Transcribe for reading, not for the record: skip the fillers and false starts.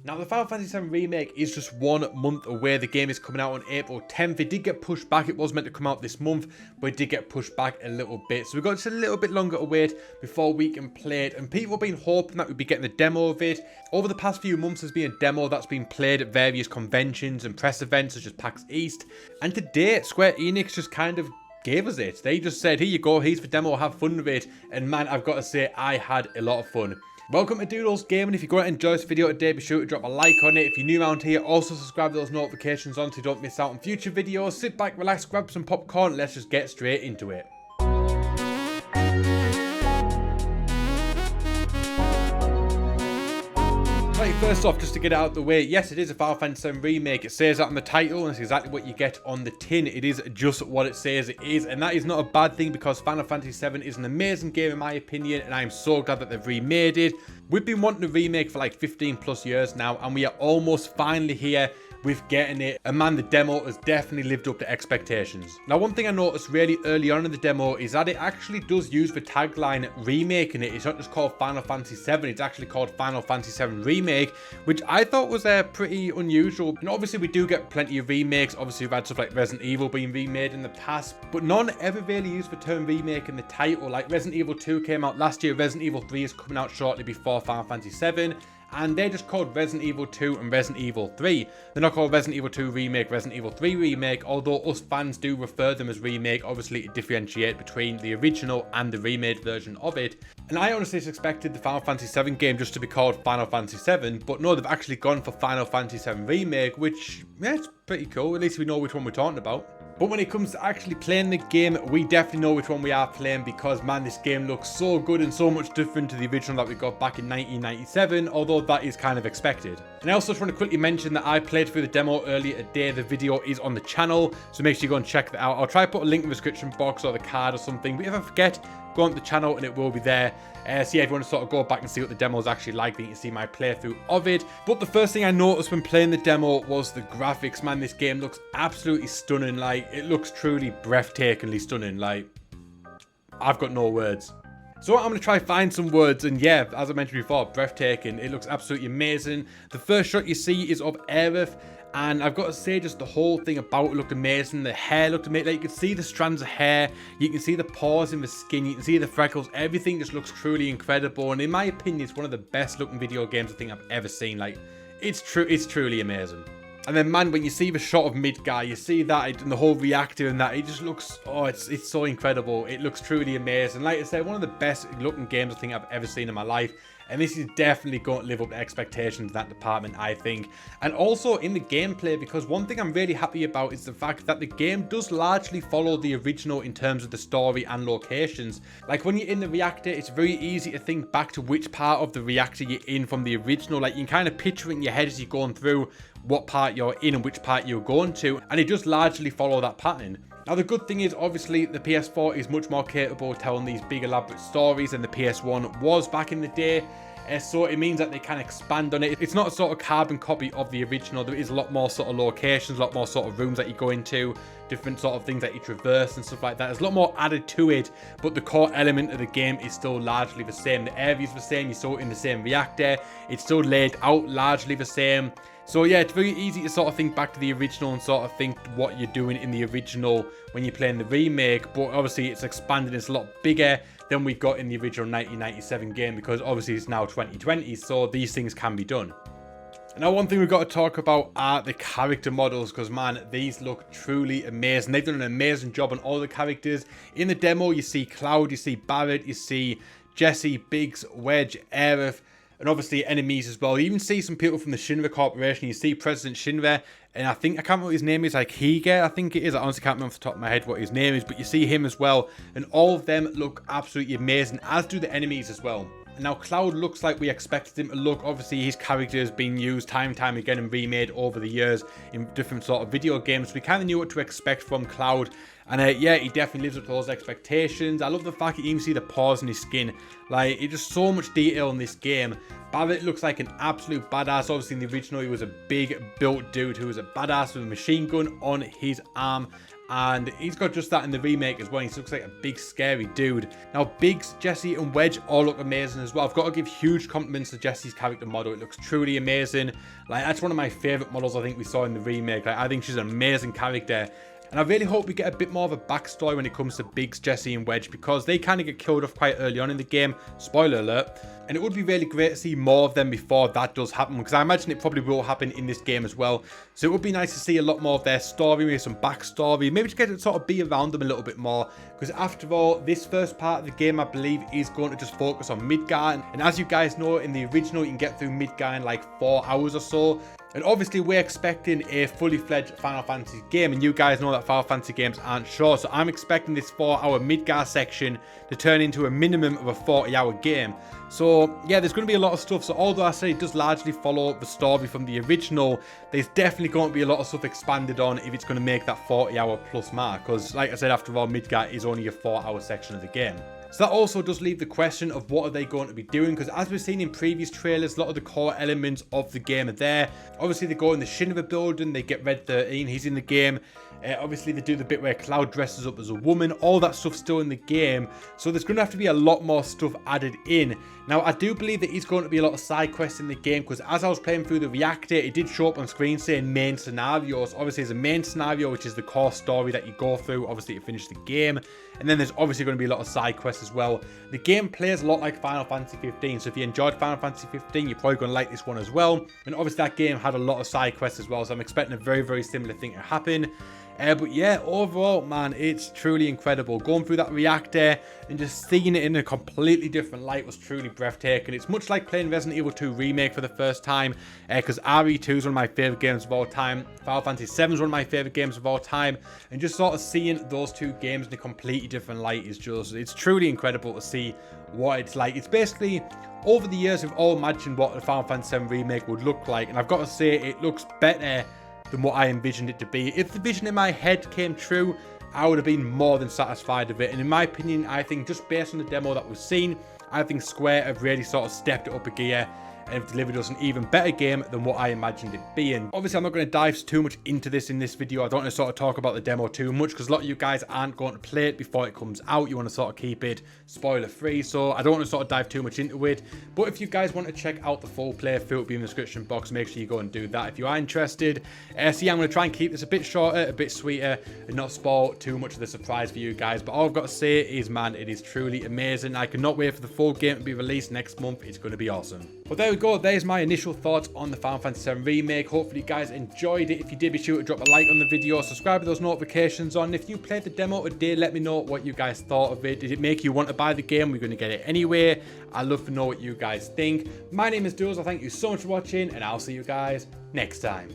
Now, the Final Fantasy VII Remake is just 1 month away. The game is coming out on April 10th. It did get pushed back. It was meant to come out this month, but it did get pushed back a little bit. So we've got just a little bit longer to wait before we can play it. And people have been hoping that we'd be getting the demo of it. Over the past few months, there's been a demo that's been played at various conventions and press events, such as PAX East. And today, Square-Enix just kind of gave us it. They just said, here you go, here's the demo, have fun with it. And man, I've got to say, I had a lot of fun. Welcome to Doodles Gaming. If you're going to enjoy this video today, be sure to drop a like on it. If you're new around here, also subscribe to those notifications on so you don't miss out on future videos. Sit back, relax, grab some popcorn, let's just get straight into it. Right, first off, just to get it out of the way, yes, it is a Final Fantasy VII Remake. It says that on the title, and it's exactly what you get on the tin. It is just what it says it is, and that is not a bad thing because Final Fantasy VII is an amazing game in my opinion, and I'm so glad that they've remade it. We've been wanting a remake for like 15 plus years now, and we are almost finally here with getting it. And man, the demo has definitely lived up to expectations. Now, one thing I noticed really early on in the demo is that it actually does use the tagline remaking it. It's not just called Final Fantasy VII, it's actually called Final Fantasy VII Remake, which I thought was pretty unusual. And obviously we do get plenty of remakes. Obviously we've had stuff like Resident Evil being remade in the past, but none ever really used the term remake in the title. Like Resident Evil 2 came out last year, Resident Evil 3 is coming out shortly before Final Fantasy VII. And they're just called Resident Evil 2 and Resident Evil 3. They're not called Resident Evil 2 Remake, Resident Evil 3 Remake, although us fans do refer them as Remake, obviously to differentiate between the original and the remade version of it. And I honestly expected the Final Fantasy VII game just to be called Final Fantasy VII, but no, they've actually gone for Final Fantasy VII Remake, which, yeah, it's pretty cool. At least we know which one we're talking about. But when it comes to actually playing the game, we definitely know which one we are playing because, man, this game looks so good and so much different to the original that we got back in 1997, although that is kind of expected. And I also just want to quickly mention that I played through the demo earlier today. The video is on the channel, so make sure you go and check that out. I'll try to put a link in the description box or the card or something, but if I forget, go on the channel and it will be there. So yeah, if you want to sort of go back and see what the demo is actually like, then you can see my playthrough of it. But the first thing I noticed when playing the demo was the graphics. Man, this game looks absolutely stunning. Like, it looks truly breathtakingly stunning. Like, I've got no words. So I'm going to try find some words, and yeah, as I mentioned before, breathtaking. It looks absolutely amazing. The first shot you see is of Aerith, and I've got to say, just the whole thing about it looked amazing. The hair looked amazing. Like, you can see the strands of hair, you can see the pores in the skin, you can see the freckles. Everything just looks truly incredible, and in my opinion, it's one of the best looking video games I think I've ever seen. Like, it's truly amazing. And then, man, when you see the shot of Midgar, you see that and the whole reactor and that, it just looks, oh, it's so incredible. It looks truly amazing. Like I said, one of the best looking games I think I've ever seen in my life. And this is definitely going to live up to expectations in that department, I think. And also in the gameplay, because one thing I'm really happy about is the fact that the game does largely follow the original in terms of the story and locations. Like when you're in the reactor, it's very easy to think back to which part of the reactor you're in from the original. Like you can kind of picture it in your head as you're going through what part you're in and which part you're going to. And it does largely follow that pattern. Now, the good thing is, obviously, the PS4 is much more capable of telling these big, elaborate stories than the PS1 was back in the day. So it means that they can expand on it. It's not a sort of carbon copy of the original. There is a lot more sort of locations, a lot more sort of rooms that you go into, different sort of things that you traverse and stuff like that. There's a lot more added to it, but the core element of the game is still largely the same. The area is the same. You're still in the same reactor. It's still laid out largely the same. So yeah, it's very easy to sort of think back to the original and sort of think what you're doing in the original when you're playing the remake, but obviously it's expanded, it's a lot bigger than we got in the original 1997 game because obviously it's now 2020, so these things can be done. Now, one thing we've got to talk about are the character models because, man, these look truly amazing. They've done an amazing job on all the characters. In the demo, you see Cloud, you see Barret, you see Jesse, Biggs, Wedge, Aerith, and obviously enemies as well. You even see some people from the Shinra Corporation. You see President Shinra, and I can't remember what his name is, like Higa, I think it is. I honestly can't remember off the top of my head what his name is, but you see him as well. And all of them look absolutely amazing, as do the enemies as well. Now, Cloud looks like we expected him to look. Obviously, his character has been used time and time again and remade over the years in different sort of video games. We kind of knew what to expect from Cloud. And yeah, he definitely lives up to those expectations. I love the fact that you even see the pores in his skin. Like, it's just so much detail in this game. Barret looks like an absolute badass. Obviously, in the original, he was a big built dude who was a badass with a machine gun on his arm. and he's got just that in the remake as well. He looks like a big scary dude. Now Biggs, Jesse and Wedge all look amazing as well. I've got to give huge compliments to Jesse's character model. It looks truly amazing. Like, that's one of my favorite models I think we saw in the remake. Like, I think she's an amazing character. And I really hope we get a bit more of a backstory when it comes to Biggs, Jesse and Wedge, because they kind of get killed off quite early on in the game. Spoiler alert. And it would be really great to see more of them before that does happen, because I imagine it probably will happen in this game as well. So it would be nice to see a lot more of their story, maybe some backstory, maybe to get to sort of be around them a little bit more. Because after all, this first part of the game, I believe, is going to just focus on Midgar. And as you guys know, in the original, you can get through Midgar in like 4 hours or so. And obviously, we're expecting a fully fledged Final Fantasy game, and you guys know that Final Fantasy games aren't short, so I'm expecting this 4-hour Midgar section to turn into a minimum of a 40-hour game. So yeah, there's going to be a lot of stuff. So although I say it does largely follow the story from the original, there's definitely going to be a lot of stuff expanded on if it's going to make that 40-hour plus mark, because like I said, after all, Midgar is only a 4-hour section of the game. So that also does leave the question of what are they going to be doing, because as we've seen in previous trailers, a lot of the core elements of the game are there. Obviously, they go in the Shinra building, they get Red 13, he's in the game. Obviously, they do the bit where Cloud dresses up as a woman, all that stuff's still in the game. So there's going to have to be a lot more stuff added in. Now, I do believe that there's going to be a lot of side quests in the game, because as I was playing through the reactor, it did show up on screen saying main scenarios. Obviously, there's a main scenario, which is the core story that you go through, obviously, to finish the game. And then there's obviously going to be a lot of side quests as well. The game plays a lot like Final Fantasy 15, so if you enjoyed Final Fantasy 15, you're probably going to like this one as well. And obviously, that game had a lot of side quests as well, so I'm expecting a very, very similar thing to happen. But yeah, overall, man, it's truly incredible. Going through that reactor and just seeing it in a completely different light was truly breathtaking. It's much like playing Resident Evil 2 Remake for the first time, because RE2 is one of my favorite games of all time. Final Fantasy 7 is one of my favorite games of all time. And just sort of seeing those two games in a completely different light is just, it's truly incredible to see what it's like. It's basically, over the years, we've all imagined what the Final Fantasy 7 Remake would look like. And I've got to say, it looks better than what I envisioned it to be. If the vision in my head came true, I would have been more than satisfied with it. And in my opinion, I think just based on the demo that we've seen, I think Square have really sort of stepped it up a gear and have delivered us an even better game than what I imagined it being. Obviously, I'm not going to dive too much into this in this video. I don't want to sort of talk about the demo too much, because a lot of you guys aren't going to play it before it comes out. You want to sort of keep it spoiler free, so I don't want to sort of dive too much into it. But if you guys want to check out the full playthrough, it'll be in the description box. Make sure you go and do that if you are interested. So yeah, I'm going to try and keep this a bit shorter, a bit sweeter, and not spoil too much of the surprise for you guys. But all I've got to say is, man, it is truly amazing. I cannot wait for the full game to be released next month. It's going to be awesome. But there we go. There's my initial thoughts on the Final Fantasy 7 Remake. Hopefully you guys enjoyed it. If you did, be sure to drop a like on the video, subscribe with those notifications on. If you played the demo today, let me know what you guys thought of it. Did it make you want to buy the game? We're going to get it anyway. I'd love to know what you guys think. My name is Doodles. I thank you so much for watching, and I'll see you guys next time.